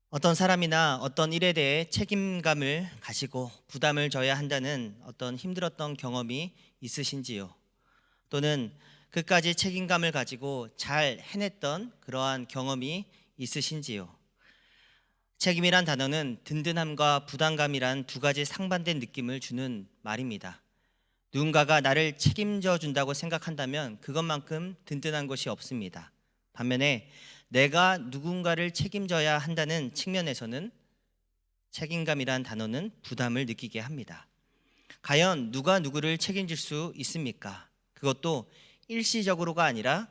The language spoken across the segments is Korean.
어떤 사람이나 어떤 일에 대해 책임감을 가지고 부담을 져야 한다는 어떤 힘들었던 경험이 있으신지요? 또는 끝까지 책임감을 가지고 잘 해냈던 그러한 경험이 있으신지요? 책임이란 단어는 든든함과 부담감이란 두 가지 상반된 느낌을 주는 말입니다. 누군가가 나를 책임져 준다고 생각한다면 그것만큼 든든한 것이 없습니다. 반면에 내가 누군가를 책임져야 한다는 측면에서는 책임감이란 단어는 부담을 느끼게 합니다. 과연 누가 누구를 책임질 수 있습니까? 그것도 일시적으로가 아니라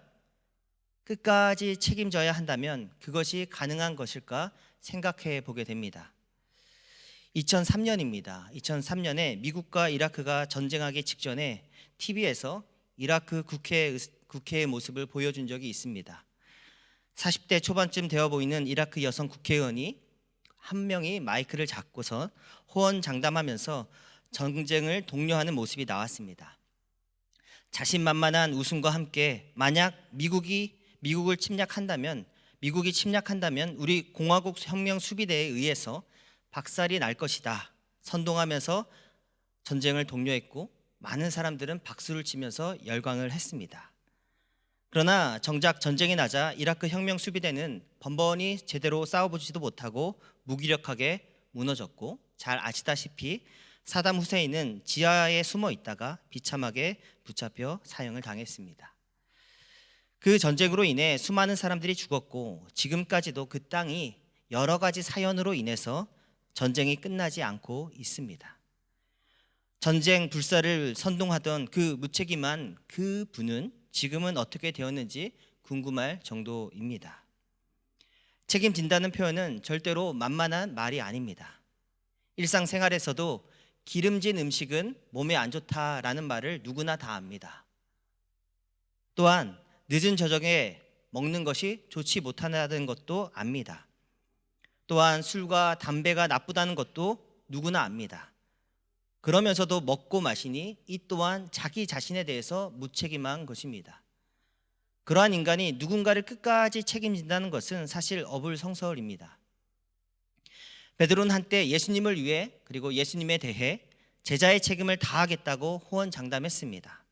끝까지 책임져야 한다면 그것이 가능한 것일까 생각해 보게 됩니다. 2003년입니다. 2003년에 미국과 이라크가 전쟁하기 직전에 TV에서 이라크 국회의 모습을 보여준 적이 있습니다. 40대 초반쯤 되어 보이는 이라크 여성 국회의원이 한 명이 마이크를 잡고서 호언장담하면서 전쟁을 독려하는 모습이 나왔습니다. 자신만만한 웃음과 함께 만약 미국이 침략한다면 우리 공화국 혁명 수비대에 의해서 박살이 날 것이다 선동하면서 전쟁을 독려했고 많은 사람들은 박수를 치면서 열광을 했습니다. 그러나 정작 전쟁이 나자 이라크 혁명 수비대는 번번이 제대로 싸워보지도 못하고 무기력하게 무너졌고, 잘 아시다시피 사담 후세인은 지하에 숨어 있다가 비참하게 붙잡혀 사형을 당했습니다. 그 전쟁으로 인해 수많은 사람들이 죽었고 지금까지도 그 땅이 여러 가지 사연으로 인해서 전쟁이 끝나지 않고 있습니다. 전쟁 불사를 선동하던 그 무책임한 그 분은 지금은 어떻게 되었는지 궁금할 정도입니다. 책임진다는 표현은 절대로 만만한 말이 아닙니다. 일상생활에서도 기름진 음식은 몸에 안 좋다라는 말을 누구나 다 압니다. 또한 늦은 저녁에 먹는 것이 좋지 못하다는 것도 압니다. 또한 술과 담배가 나쁘다는 것도 누구나 압니다. 그러면서도 먹고 마시니 이 또한 자기 자신에 대해서 무책임한 것입니다. 그러한 인간이 누군가를 끝까지 책임진다는 것은 사실 어불성설입니다. 베드로는 한때 예수님을 위해 그리고 예수님에 대해 제자의 책임을 다하겠다고 호언장담했습니다.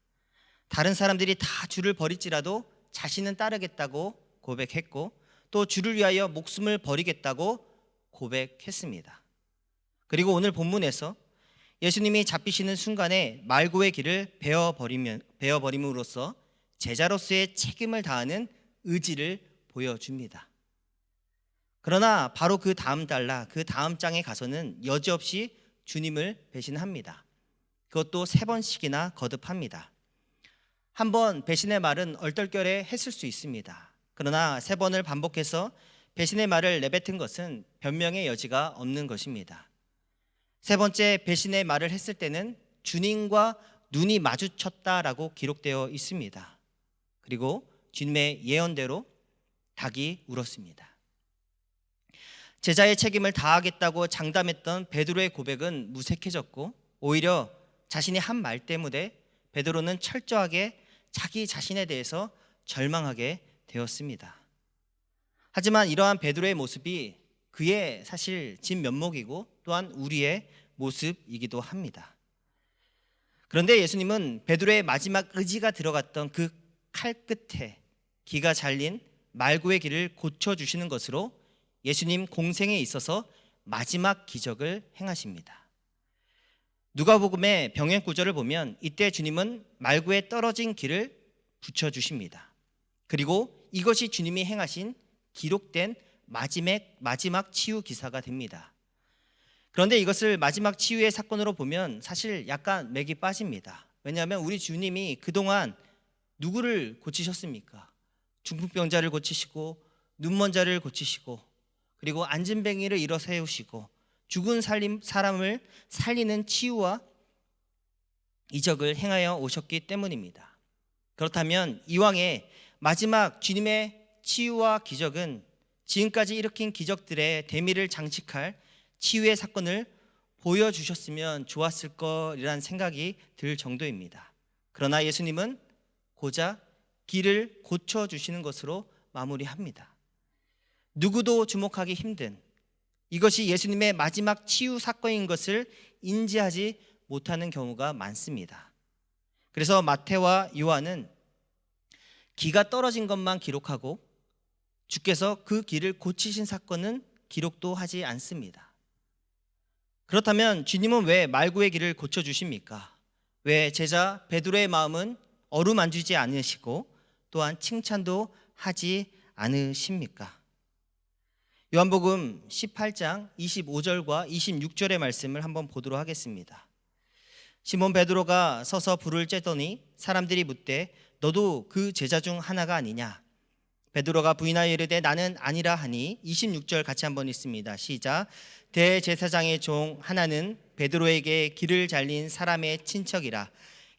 다른 사람들이 다 주를 버릴지라도 자신은 따르겠다고 고백했고 또 주를 위하여 목숨을 버리겠다고 고백했습니다. 그리고 오늘 본문에서 예수님이 잡히시는 순간에 말고의 길을 베어버림으로써 제자로서의 책임을 다하는 의지를 보여줍니다. 그러나 바로 그 다음 장에 가서는 여지없이 주님을 배신합니다. 그것도 3번씩이나 거듭합니다. 한 번 배신의 말은 얼떨결에 했을 수 있습니다. 그러나 3번을 반복해서 배신의 말을 내뱉은 것은 변명의 여지가 없는 것입니다. 3번째 배신의 말을 했을 때는 주님과 눈이 마주쳤다라고 기록되어 있습니다. 그리고 주님의 예언대로 닭이 울었습니다. 제자의 책임을 다하겠다고 장담했던 베드로의 고백은 무색해졌고 오히려 자신이 한 말 때문에 베드로는 철저하게 자기 자신에 대해서 절망하게 되었습니다. 하지만 이러한 베드로의 모습이 그의 사실 진면목이고 또한 우리의 모습이기도 합니다. 그런데 예수님은 베드로의 마지막 의지가 들어갔던 그 칼끝에 기가 잘린 말고의 길을 고쳐주시는 것으로 예수님 공생에 있어서 마지막 기적을 행하십니다. 누가복음의 병행 구절을 보면 이때 주님은 말고에 떨어진 길을 붙여주십니다. 그리고 이것이 주님이 행하신 기록된 마지막 치유 기사가 됩니다. 그런데 이것을 마지막 치유의 사건으로 보면 사실 약간 맥이 빠집니다. 왜냐하면 우리 주님이 그동안 누구를 고치셨습니까? 중풍병자를 고치시고 눈먼 자를 고치시고 그리고 안진뱅이를 일어 세우시고 죽은 사람을 살리는 치유와 이적을 행하여 오셨기 때문입니다. 그렇다면 이왕의 마지막 주님의 치유와 기적은 지금까지 일으킨 기적들의 대미를 장식할 치유의 사건을 보여주셨으면 좋았을 거라는 생각이 들 정도입니다. 그러나 예수님은 고작 길을 고쳐주시는 것으로 마무리합니다. 누구도 주목하기 힘든 이것이 예수님의 마지막 치유 사건인 것을 인지하지 못하는 경우가 많습니다. 그래서 마태와 요한은 기가 떨어진 것만 기록하고 주께서 그 기를 고치신 사건은 기록도 하지 않습니다. 그렇다면 주님은 왜 말구의 기를 고쳐주십니까? 왜 제자 베드로의 마음은 어루만지지 않으시고 또한 칭찬도 하지 않으십니까? 요한복음 18장 25절과 26절의 말씀을 한번 보도록 하겠습니다. 시몬 베드로가 서서 불을 쬐더니 사람들이 묻되 너도 그 제자 중 하나가 아니냐? 베드로가 부인하여 이르되 나는 아니라 하니 26절 같이 한번 읽습니다. 시작. 대제사장의 종 하나는 베드로에게 길을 잘린 사람의 친척이라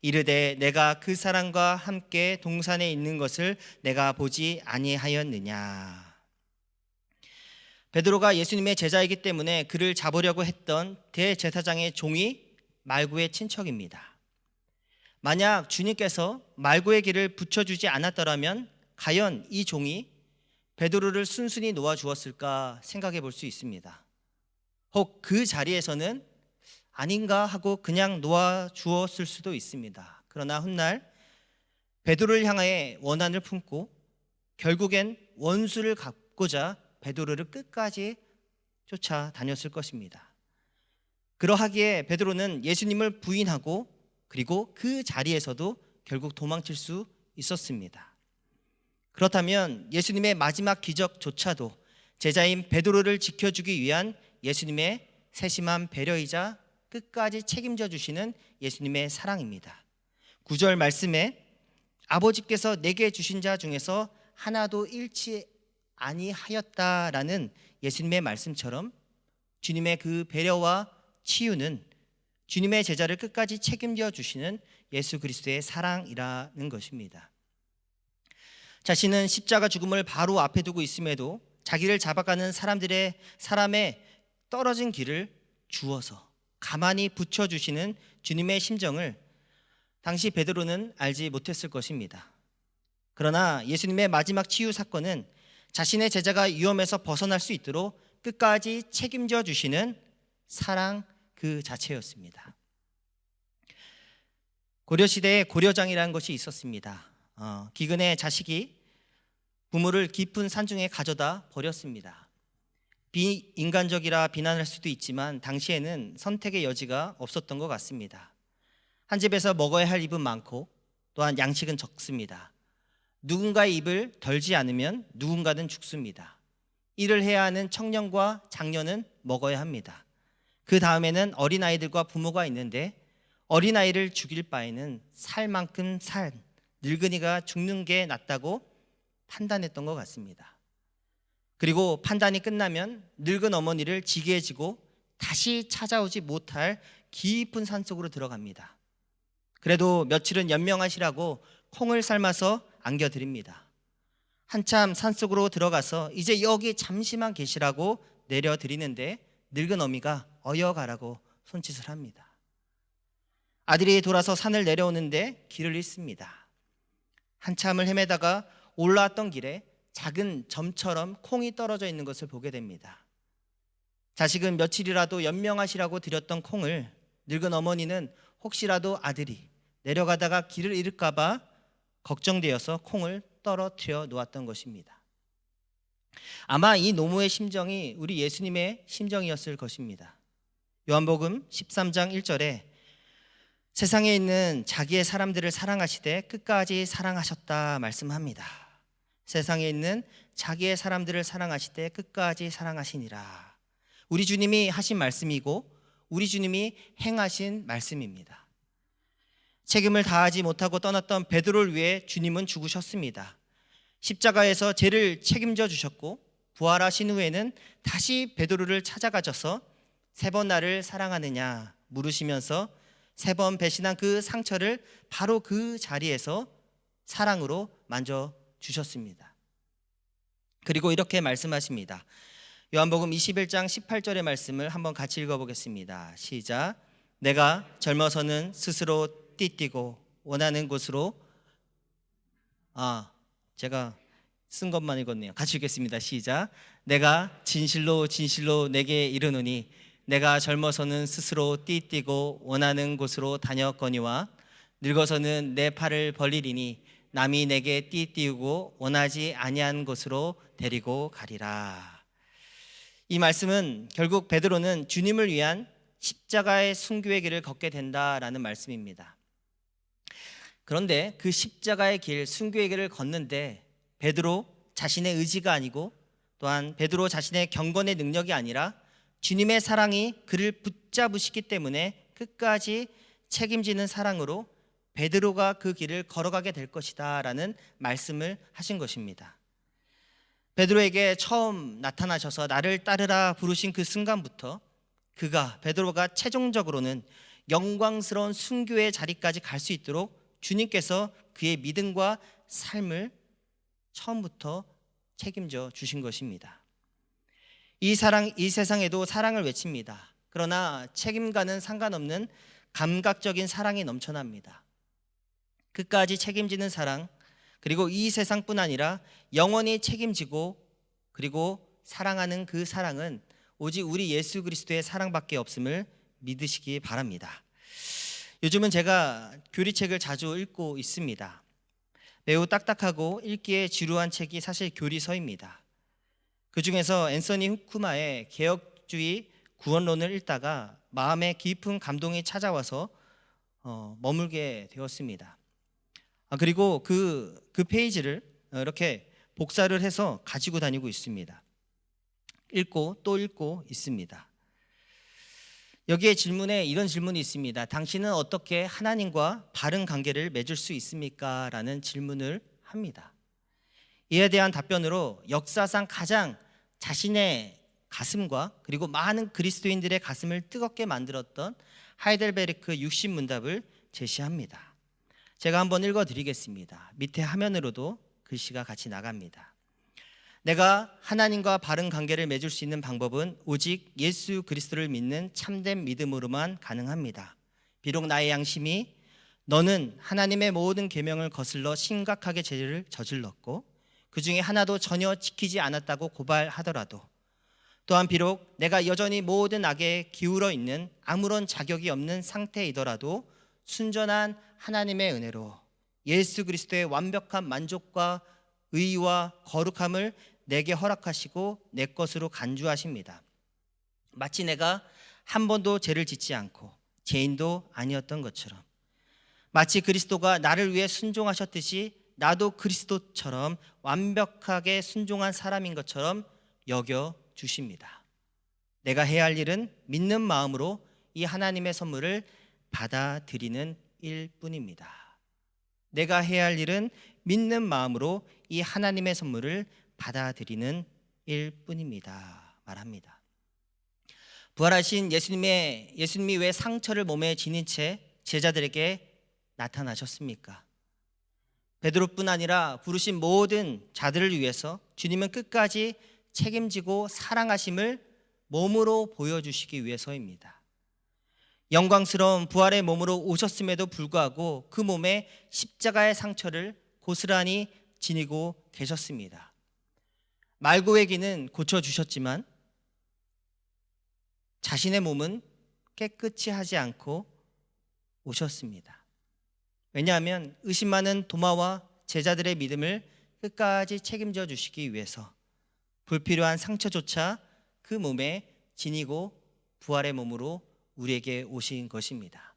이르되 내가 그 사람과 함께 동산에 있는 것을 내가 보지 아니하였느냐. 베드로가 예수님의 제자이기 때문에 그를 잡으려고 했던 대제사장의 종이 말구의 친척입니다. 만약 주님께서 말구의 길을 붙여주지 않았더라면 과연 이 종이 베드로를 순순히 놓아주었을까 생각해 볼 수 있습니다. 혹 그 자리에서는 아닌가 하고 그냥 놓아주었을 수도 있습니다. 그러나 훗날 베드로를 향하여 원한을 품고 결국엔 원수를 갚고자 베드로를 끝까지 쫓아다녔을 것입니다. 그러하기에 베드로는 예수님을 부인하고 그리고 그 자리에서도 결국 도망칠 수 있었습니다. 그렇다면 예수님의 마지막 기적조차도 제자인 베드로를 지켜주기 위한 예수님의 세심한 배려이자 끝까지 책임져 주시는 예수님의 사랑입니다. 9절 말씀에 아버지께서 내게 주신 자 중에서 하나도 잃지 아니하였다라는 예수님의 말씀처럼 주님의 그 배려와 치유는 주님의 제자를 끝까지 책임져 주시는 예수 그리스도의 사랑이라는 것입니다. 자신은 십자가 죽음을 바로 앞에 두고 있음에도 자기를 잡아가는 사람의 떨어진 길을 주어서 가만히 붙여주시는 주님의 심정을 당시 베드로는 알지 못했을 것입니다. 그러나 예수님의 마지막 치유 사건은 자신의 제자가 위험에서 벗어날 수 있도록 끝까지 책임져 주시는 사랑 그 자체였습니다. 고려시대에 고려장이라는 것이 있었습니다. 기근에 자식이 부모를 깊은 산중에 가져다 버렸습니다. 비인간적이라 비난할 수도 있지만 당시에는 선택의 여지가 없었던 것 같습니다. 한 집에서 먹어야 할 입은 많고 또한 양식은 적습니다. 누군가의 입을 덜지 않으면 누군가는 죽습니다. 일을 해야 하는 청년과 장년은 먹어야 합니다. 그 다음에는 어린아이들과 부모가 있는데 어린아이를 죽일 바에는 살 만큼 산 늙은이가 죽는 게 낫다고 판단했던 것 같습니다. 그리고 판단이 끝나면 늙은 어머니를 지게 지고 다시 찾아오지 못할 깊은 산속으로 들어갑니다. 그래도 며칠은 연명하시라고 콩을 삶아서 안겨드립니다. 한참 산속으로 들어가서 이제 여기 잠시만 계시라고 내려드리는데 늙은 어미가 어여가라고 손짓을 합니다. 아들이 돌아서 산을 내려오는데 길을 잃습니다. 한참을 헤매다가 올라왔던 길에 작은 점처럼 콩이 떨어져 있는 것을 보게 됩니다. 자식은 며칠이라도 연명하시라고 드렸던 콩을 늙은 어머니는 혹시라도 아들이 내려가다가 길을 잃을까 봐 걱정되어서 콩을 떨어뜨려 놓았던 것입니다. 아마 이 노모의 심정이 우리 예수님의 심정이었을 것입니다. 요한복음 13장 1절에 세상에 있는 자기의 사람들을 사랑하시되 끝까지 사랑하셨다 말씀합니다. 세상에 있는 자기의 사람들을 사랑하시되 끝까지 사랑하시니라. 우리 주님이 하신 말씀이고 우리 주님이 행하신 말씀입니다. 책임을 다하지 못하고 떠났던 베드로를 위해 주님은 죽으셨습니다. 십자가에서 죄를 책임져 주셨고 부활하신 후에는 다시 베드로를 찾아가셔서 3번 나를 사랑하느냐 물으시면서 3번 배신한 그 상처를 바로 그 자리에서 사랑으로 만져주셨습니다. 그리고 이렇게 말씀하십니다. 요한복음 21장 18절의 말씀을 한번 같이 읽어보겠습니다. 시작. 내가 젊어서는 스스로 띠뛰고 원하는 곳으로 제가 쓴 것만 읽었네요. 같이 읽겠습니다. 시작. 내가 진실로 진실로 내게 이르노니 내가 젊어서는 스스로 띠뛰고 원하는 곳으로 다녔거니와 늙어서는 내 팔을 벌리리니 남이 내게 띠띠우고 원하지 아니한 곳으로 데리고 가리라. 이 말씀은 결국 베드로는 주님을 위한 십자가의 순교의 길을 걷게 된다라는 말씀입니다. 그런데 그 십자가의 길, 순교의 길을 걷는데 베드로 자신의 의지가 아니고 또한 베드로 자신의 경건의 능력이 아니라 주님의 사랑이 그를 붙잡으시기 때문에 끝까지 책임지는 사랑으로 베드로가 그 길을 걸어가게 될 것이다 라는 말씀을 하신 것입니다. 베드로에게 처음 나타나셔서 나를 따르라 부르신 그 순간부터 베드로가 최종적으로는 영광스러운 순교의 자리까지 갈 수 있도록 주님께서 그의 믿음과 삶을 처음부터 책임져 주신 것입니다. 이 세상에도 사랑을 외칩니다. 그러나 책임과는 상관없는 감각적인 사랑이 넘쳐납니다. 끝까지 책임지는 사랑, 그리고 이 세상뿐 아니라 영원히 책임지고 그리고 사랑하는 그 사랑은 오직 우리 예수 그리스도의 사랑밖에 없음을 믿으시기 바랍니다. 요즘은 제가 교리책을 자주 읽고 있습니다. 매우 딱딱하고 읽기에 지루한 책이 사실 교리서입니다. 그 중에서 앤서니 후쿠마의 개혁주의 구원론을 읽다가 마음에 깊은 감동이 찾아와서 머물게 되었습니다. 그리고 그 페이지를 이렇게 복사를 해서 가지고 다니고 있습니다. 읽고 또 읽고 있습니다. 여기에 질문에 이런 질문이 있습니다. 당신은 어떻게 하나님과 바른 관계를 맺을 수 있습니까? 라는 질문을 합니다. 이에 대한 답변으로 역사상 가장 자신의 가슴과 그리고 많은 그리스도인들의 가슴을 뜨겁게 만들었던 하이델베르크 60문답을 제시합니다. 제가 한번 읽어드리겠습니다. 밑에 화면으로도 글씨가 같이 나갑니다. 내가 하나님과 바른 관계를 맺을 수 있는 방법은 오직 예수 그리스도를 믿는 참된 믿음으로만 가능합니다. 비록 나의 양심이 너는 하나님의 모든 계명을 거슬러 심각하게 죄를 저질렀고 그 중에 하나도 전혀 지키지 않았다고 고발하더라도, 또한 비록 내가 여전히 모든 악에 기울어 있는 아무런 자격이 없는 상태이더라도 순전한 하나님의 은혜로 예수 그리스도의 완벽한 만족과 의와 거룩함을 내게 허락하시고 내 것으로 간주하십니다. 마치 내가 한 번도 죄를 짓지 않고 죄인도 아니었던 것처럼, 마치 그리스도가 나를 위해 순종하셨듯이 나도 그리스도처럼 완벽하게 순종한 사람인 것처럼 여겨 주십니다. 내가 해야 할 일은 믿는 마음으로 이 하나님의 선물을 받아들이는 일뿐입니다. 내가 해야 할 일은 믿는 마음으로 이 하나님의 선물을 받아들이는 일뿐입니다. 말합니다. 부활하신 예수님이 왜 상처를 몸에 지닌 채 제자들에게 나타나셨습니까? 베드로뿐 아니라 부르신 모든 자들을 위해서 주님은 끝까지 책임지고 사랑하심을 몸으로 보여주시기 위해서입니다. 영광스러운 부활의 몸으로 오셨음에도 불구하고 그 몸에 십자가의 상처를 고스란히 지니고 계셨습니다. 말고의 기는 고쳐주셨지만 자신의 몸은 깨끗이 하지 않고 오셨습니다. 왜냐하면 의심 많은 도마와 제자들의 믿음을 끝까지 책임져 주시기 위해서 불필요한 상처조차 그 몸에 지니고 부활의 몸으로 우리에게 오신 것입니다.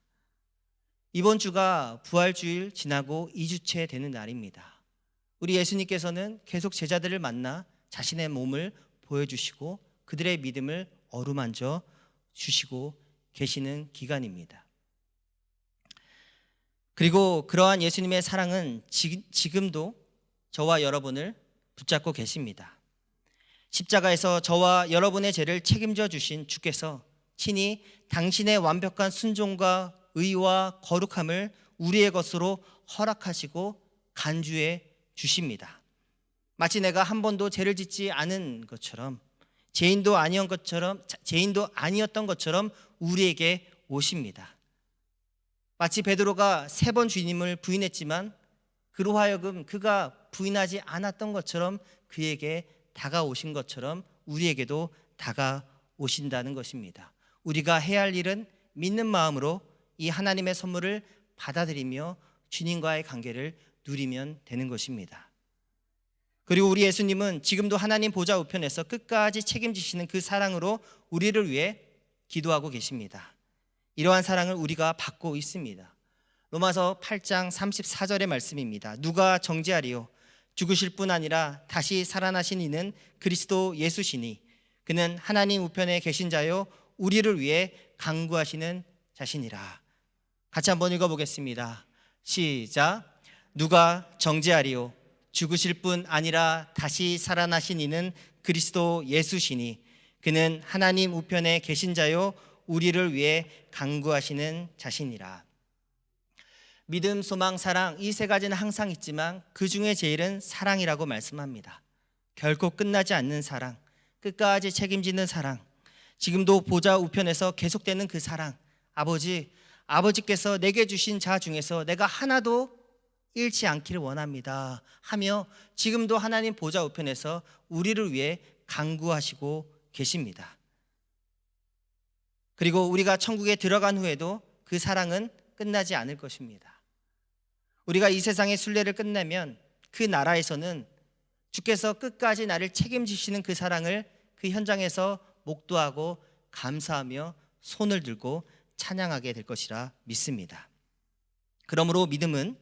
이번 주가 부활주일 지나고 2주째 되는 날입니다. 우리 예수님께서는 계속 제자들을 만나 자신의 몸을 보여주시고 그들의 믿음을 어루만져 주시고 계시는 기간입니다. 그리고 그러한 예수님의 사랑은 지금도 저와 여러분을 붙잡고 계십니다. 십자가에서 저와 여러분의 죄를 책임져 주신 주께서 친히 당신의 완벽한 순종과 의와 거룩함을 우리의 것으로 허락하시고 간주해 주십니다. 마치 내가 한 번도 죄를 짓지 않은 것처럼, 죄인도 아니었던 것처럼 우리에게 오십니다. 마치 베드로가 3번 주님을 부인했지만 그로 하여금 그가 부인하지 않았던 것처럼 그에게 다가오신 것처럼 우리에게도 다가오신다는 것입니다. 우리가 해야 할 일은 믿는 마음으로 이 하나님의 선물을 받아들이며 주님과의 관계를 누리면 되는 것입니다. 그리고 우리 예수님은 지금도 하나님 보좌 우편에서 끝까지 책임지시는 그 사랑으로 우리를 위해 기도하고 계십니다. 이러한 사랑을 우리가 받고 있습니다. 로마서 8장 34절의 말씀입니다. 누가 정죄하리요? 죽으실 뿐 아니라 다시 살아나신 이는 그리스도 예수시니 그는 하나님 우편에 계신 자요 우리를 위해 간구하시는 자신이라. 같이 한번 읽어보겠습니다. 시작. 누가 정죄하리요? 죽으실 뿐 아니라 다시 살아나신 이는 그리스도 예수시니 그는 하나님 우편에 계신 자요 우리를 위해 간구하시는 자신이라. 믿음, 소망, 사랑 이 세 가지는 항상 있지만 그 중에 제일은 사랑이라고 말씀합니다. 결코 끝나지 않는 사랑, 끝까지 책임지는 사랑, 지금도 보좌 우편에서 계속되는 그 사랑. 아버지께서 내게 주신 자 중에서 내가 하나도 잃지 않기를 원합니다 하며 지금도 하나님 보좌 우편에서 우리를 위해 간구하시고 계십니다. 그리고 우리가 천국에 들어간 후에도 그 사랑은 끝나지 않을 것입니다. 우리가 이 세상의 순례를 끝내면 그 나라에서는 주께서 끝까지 나를 책임지시는 그 사랑을 그 현장에서 목도하고 감사하며 손을 들고 찬양하게 될 것이라 믿습니다. 그러므로 믿음은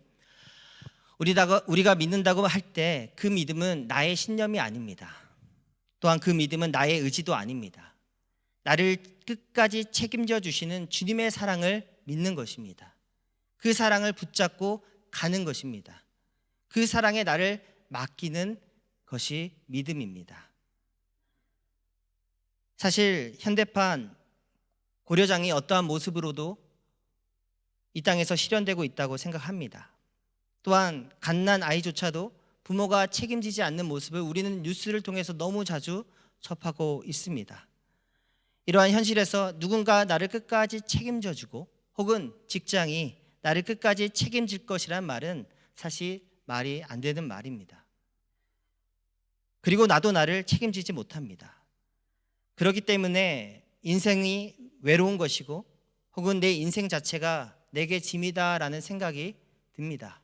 우리가 믿는다고 할 때 그 믿음은 나의 신념이 아닙니다. 또한 그 믿음은 나의 의지도 아닙니다. 나를 끝까지 책임져 주시는 주님의 사랑을 믿는 것입니다. 그 사랑을 붙잡고 가는 것입니다. 그 사랑에 나를 맡기는 것이 믿음입니다. 사실 현대판 고려장이 어떠한 모습으로도 이 땅에서 실현되고 있다고 생각합니다. 또한 갓난 아이조차도 부모가 책임지지 않는 모습을 우리는 뉴스를 통해서 너무 자주 접하고 있습니다. 이러한 현실에서 누군가 나를 끝까지 책임져주고 혹은 직장이 나를 끝까지 책임질 것이란 말은 사실 말이 안 되는 말입니다. 그리고 나도 나를 책임지지 못합니다. 그렇기 때문에 인생이 외로운 것이고 혹은 내 인생 자체가 내게 짐이다라는 생각이 듭니다.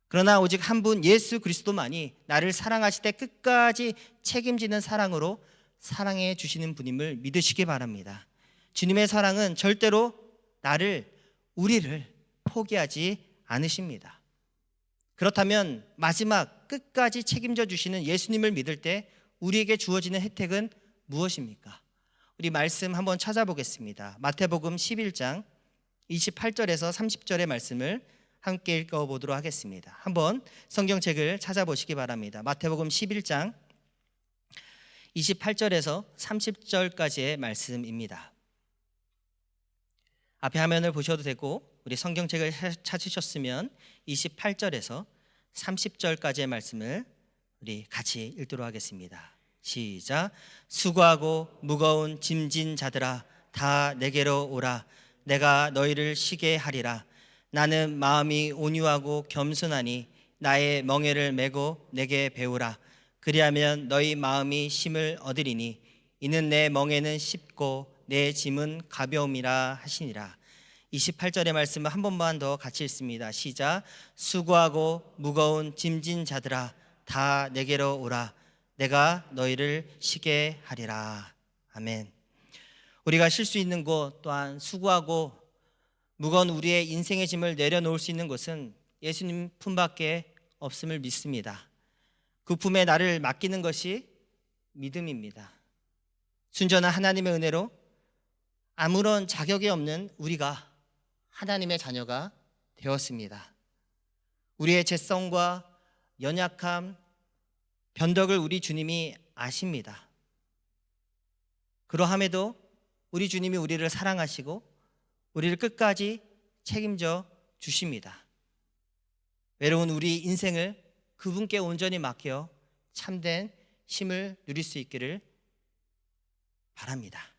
그러나 오직 한 분 예수 그리스도만이 나를 사랑하실 때 끝까지 책임지는 사랑으로 사랑해 주시는 분임을 믿으시기 바랍니다. 주님의 사랑은 절대로 우리를 포기하지 않으십니다. 그렇다면 마지막 끝까지 책임져 주시는 예수님을 믿을 때 우리에게 주어지는 혜택은 무엇입니까? 우리 말씀 한번 찾아보겠습니다. 마태복음 11장 28절에서 30절의 말씀을 함께 읽어보도록 하겠습니다. 한번 성경책을 찾아보시기 바랍니다. 마태복음 11장 28절에서 30절까지의 말씀입니다. 앞에 화면을 보셔도 되고 우리 성경책을 찾으셨으면 28절에서 30절까지의 말씀을 우리 같이 읽도록 하겠습니다. 시작. 수고하고 무거운 짐진 자들아 다 내게로 오라. 내가 너희를 쉬게 하리라. 나는 마음이 온유하고 겸손하니 나의 멍에를 메고 내게 배우라. 그리하면 너희 마음이 쉼을 얻으리니 이는 내 멍에는 쉽고 내 짐은 가벼움이라 하시니라. 28절의 말씀을 한 번만 더 같이 읽습니다. 시작. 수고하고 무거운 짐진 자들아 다 내게로 오라. 내가 너희를 쉬게 하리라. 아멘. 우리가 쉴 수 있는 곳 또한 수고하고 무거운 우리의 인생의 짐을 내려놓을 수 있는 곳은 예수님 품밖에 없음을 믿습니다. 그 품에 나를 맡기는 것이 믿음입니다. 순전한 하나님의 은혜로 아무런 자격이 없는 우리가 하나님의 자녀가 되었습니다. 우리의 죄성과 연약함, 변덕을 우리 주님이 아십니다. 그러함에도 우리 주님이 우리를 사랑하시고 우리를 끝까지 책임져 주십니다. 외로운 우리 인생을 그분께 온전히 맡겨 참된 쉼을 누릴 수 있기를 바랍니다.